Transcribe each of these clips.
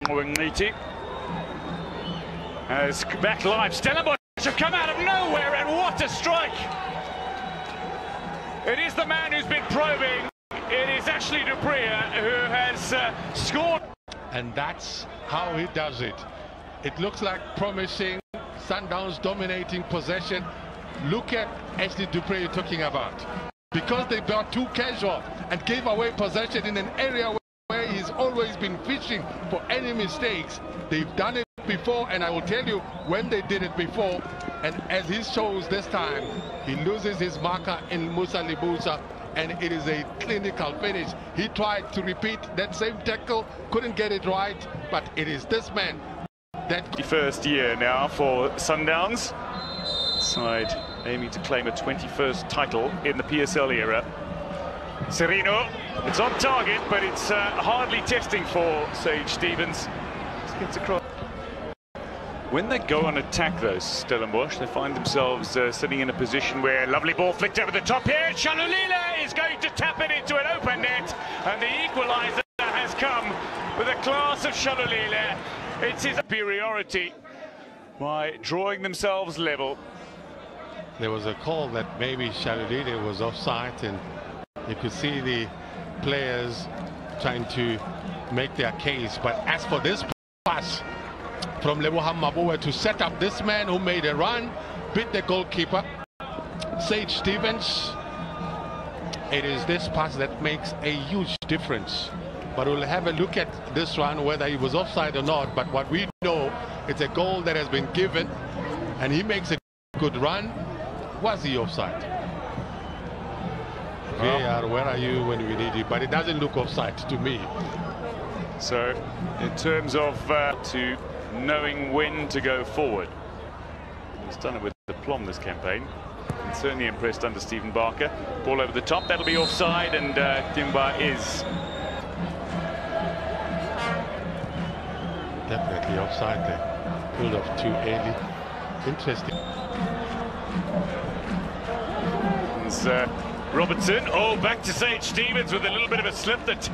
Niti has back live. Stellenbosch have come out of nowhere, and what a strike! It is the man who's been probing. It is Ashley Dupree who has scored. And that's how he does it. It looks like promising. Sundowns dominating possession. Look at Ashley Dupree you're talking about. Because they got too casual and gave away possession in an area where he's always been fishing for any mistakes. They've done it before, and I will tell you when they did it before, and as he shows this time, he loses his marker in Musa Libusa, and it is a clinical finish. He tried to repeat that same tackle, couldn't get it right, but it is this man that... First year now for Sundowns. Side aiming to claim a 21st title in the PSL era. Serino, it's on target, but it's hardly testing for Sage Stevens. Just gets across. When they go on attack, though, Stellenbosch, they find themselves sitting in a position where lovely ball flicked over the top here. Shalulile is going to tap it into an open net, and the equaliser has come with a class of Shalulile. It's his superiority by drawing themselves level. There was a call that maybe Shalulile was offside, and you could see the players trying to make their case. But as for this pass from Lebohang Maboe to set up this man who made a run, beat the goalkeeper, Sage Stevens, it is this pass that makes a huge difference. But we'll have a look at this one, whether he was offside or not. But what we know, it's a goal that has been given, and he makes a good run. Was he offside? VAR, where are you when we need you? But it doesn't look offside to me. So, in terms of to knowing when to go forward, he's done it with aplomb this campaign. And certainly impressed under Stephen Barker. Ball over the top, that'll be offside, and Dimba is definitely offside there. Pulled off too early. Interesting. Robertson, oh, back to Sage Stevens with a little bit of a slip that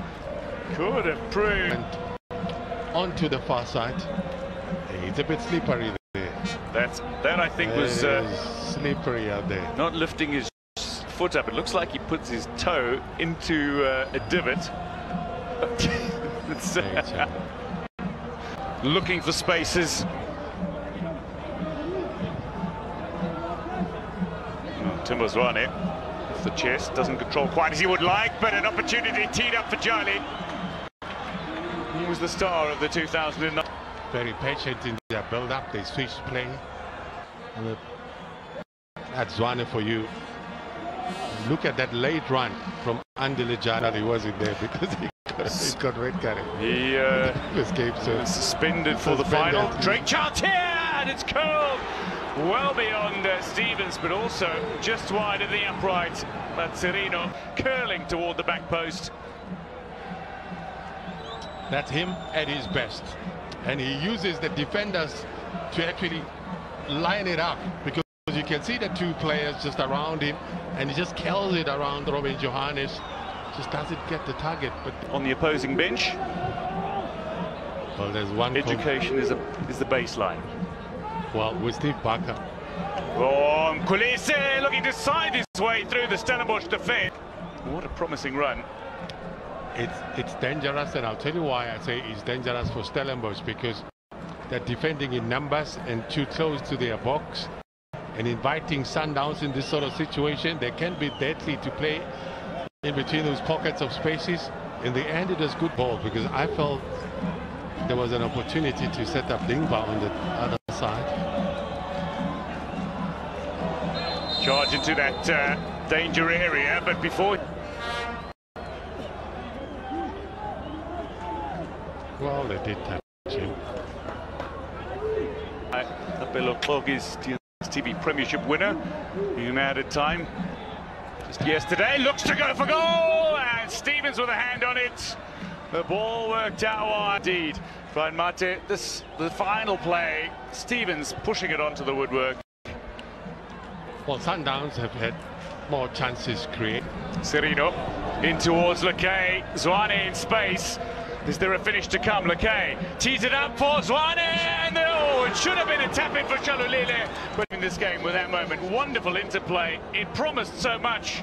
could have proved. And onto the far side. It's a bit slippery there. That I think was slippery out there. Not lifting his foot up. It looks like he puts his toe into a divot. It's, looking for spaces. Timbozwane off the chest, doesn't control quite as he would like, but an opportunity teed up for Charlie. He was the star of the 2009. Very patient in their build-up. They switched play. That's Zwane for you. Look at that late run from Andile Jana. He wasn't there because he got red carded. He escaped. So suspended for the final. Drake chance here, and it's curled well beyond Stevens, but also just wide of the upright. That's Serino curling toward the back post. That's him at his best, and he uses the defenders to actually line it up, because you can see the two players just around him, and he just kills it around Robin Johannes. Just doesn't get the target. But on the opposing bench, well, there's one. Education is the baseline. Well, with Steve Barker. Oh, Mkulise looking to side his way through the Stellenbosch defence. What a promising run. It's dangerous, and I'll tell you why I say it's dangerous for Stellenbosch, because they're defending in numbers and too close to their box, and inviting Sundowns in this sort of situation. They can be deadly to play in between those pockets of spaces. In the end, it was good ball, because I felt there was an opportunity to set up Dingba on the other side. Charge into that danger area, but before... Well, they did touch him. Abelo Klog is TV Premiership winner in added time just yesterday. Looks to go for goal, and Stevens with a hand on it. The ball worked out wide. Indeed, Brian Mate, the final play, Stevens pushing it onto the woodwork. Well, Sundowns have had more chances created. Serino in towards Lekay, Zwane in space. Is there a finish to come? Lakay tees it up for Zwane, and oh, it should have been a tap-in for Shalulile. But in this game, with that moment, wonderful interplay. It promised so much,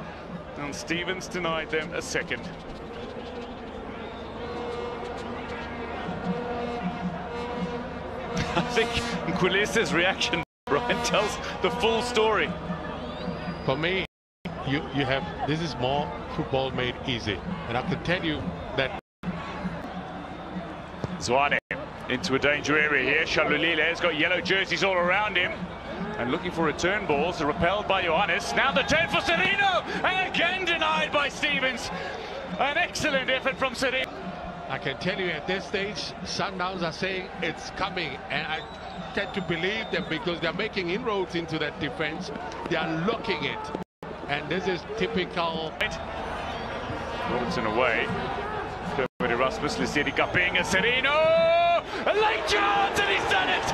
and Stevens denied them a second. I think Nkwilise's reaction, Brian, tells the full story. For me, you have, this is more football made easy, and I can tell you that. Zwane into a danger area here. Shalulile has got yellow jerseys all around him, and looking for return balls. They're repelled by Johannes. Now the turn for Serino, and again denied by Stevens. An excellent effort from Serino. I can tell you at this stage, Sundowns are saying it's coming, and I tend to believe them because they're making inroads into that defense. They are locking it, and this is typical. Robinson away. Erasmus, Lisiri Kapinga, Serino, a late chance, and he's done it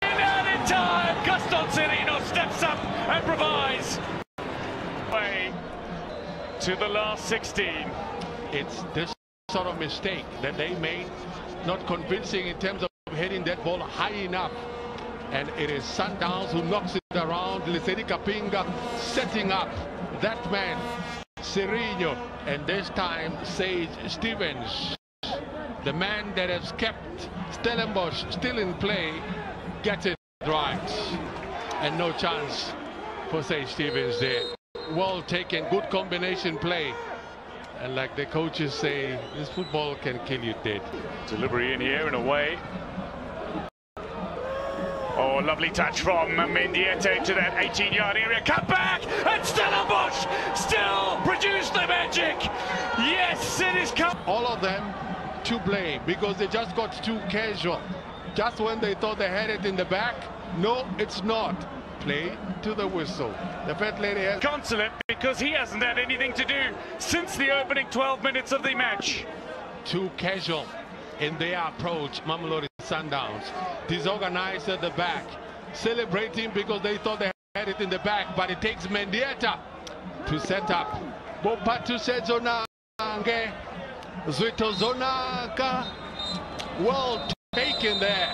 in time. Gaston Serino steps up and provides. Way to the last 16. It's this sort of mistake that they made, not convincing in terms of hitting that ball high enough, and it is Sundowns who knocks it around. Lisiri Kapinga setting up that man Serino, and this time Sage Stevens, the man that has kept Stellenbosch still in play, gets it right, and no chance for Sage Stevens there. Well taken, good combination play, and like the coaches say, this football can kill you dead. Delivery in here and away. Oh, lovely touch from Mendieta to that 18-yard area. Cut back, and Stellenbosch still produce the magic. Yes, it is come. All of them to blame because they just got too casual. Just when they thought they had it in the back, no, it's not. Play to the whistle. The fat lady has consulate because he hasn't had anything to do since the opening 12 minutes of the match. Too casual in their approach, Mamelodi Sundowns. Disorganized at the back, celebrating because they thought they had it in the back, but it takes Mendieta to set up. Bopatu Sedzonange, Zwitozonaka, well taken there.